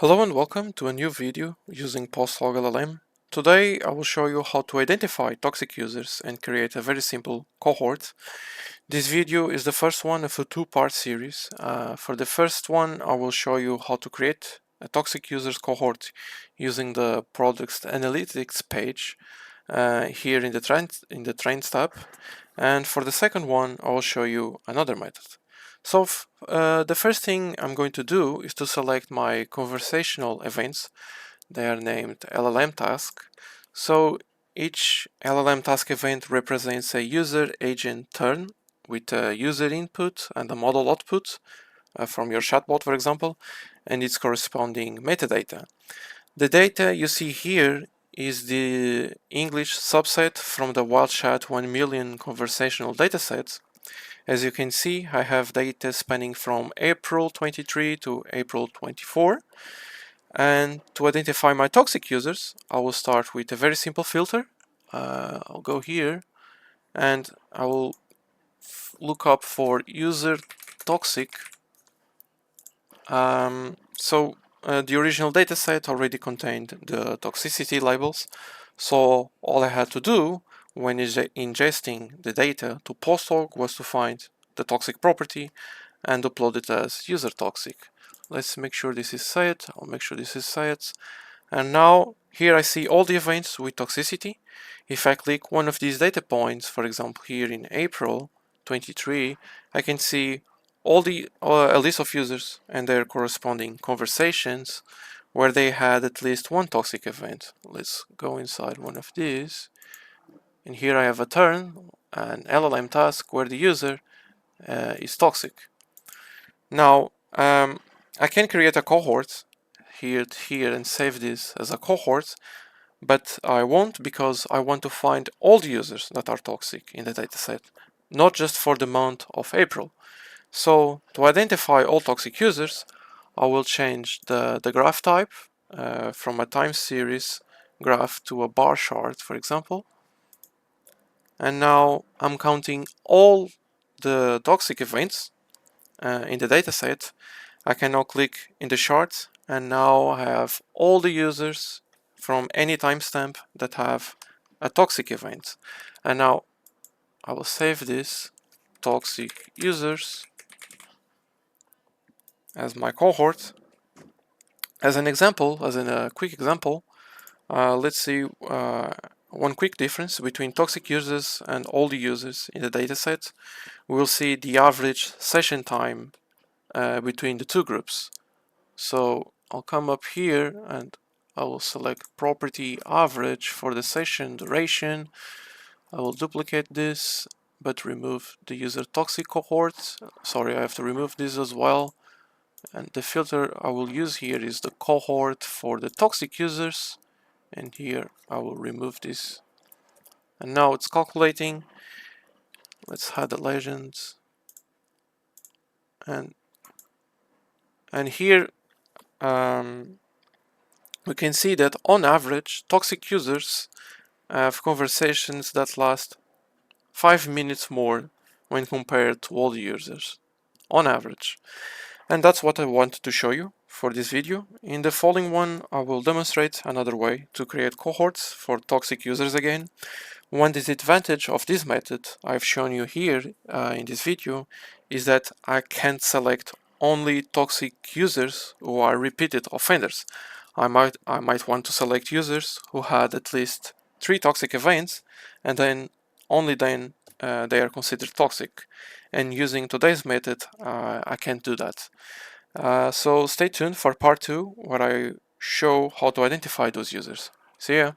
Hello and welcome to a new video using PostHog-LLM. Today I will show you how to identify toxic users and create a very simple cohort. This video is the first one of a two-part series. For the first one I will show you how to create a toxic users cohort using the product's analytics page here in the trends tab. And for the second one I will show you another method. So the first thing I'm going to do is to select my conversational events. They are named LLM task. So each LLM task event represents a user agent turn with a user input and a model output from your chatbot, for example, and its corresponding metadata. The data you see here is the English subset from the WildChat 1 million conversational datasets. As you can see, I have data spanning from April 23 to April 24. And to identify my toxic users, I will start with a very simple filter. I'll go here and I will look up for user toxic. The original dataset already contained the toxicity labels. So all I had to do when ingesting the data to PostHog was to find the toxic property and upload it as user toxic. Let's make sure this is set. I'll make sure this is set. And now here I see all the events with toxicity. If I click one of these data points, for example here in April 23, I can see all the a list of users and their corresponding conversations where they had at least one toxic event. Let's go inside one of these, and here I have a turn, an LLM task where the user is toxic. Now I can create a cohort here and save this as a cohort, but I won't because I want to find all the users that are toxic in the dataset, not just for the month of April. So to identify all toxic users, I will change the graph type from a time series graph to a bar chart, for example. And now I'm counting all the toxic events in the dataset. I can now click in the chart and now I have all the users from any timestamp that have a toxic event. And now I will save this toxic users as my cohort. As an example, as in a quick example, let's see one quick difference between toxic users and all the users in the dataset. We'll see the average session time between the two groups. So I'll come up here and I will select property average for the session duration. I will duplicate this but remove the user toxic cohort. Sorry, I have to remove this as well. And the filter I will use here is the cohort for the toxic users. And here I will remove this. And now it's calculating. Let's hide the legends. And here we can see that on average, toxic users have conversations that last 5 minutes more when compared to all the users, on average. And that's what I wanted to show you for this video. In the following one, I will demonstrate another way to create cohorts for toxic users again. One disadvantage of this method I've shown you here in this video is that I can't select only toxic users who are repeated offenders. I might want to select users who had at least 3 toxic events, and then only then they are considered toxic. And using today's method, I can't do that. So stay tuned for part 2, where I show how to identify those users. See ya!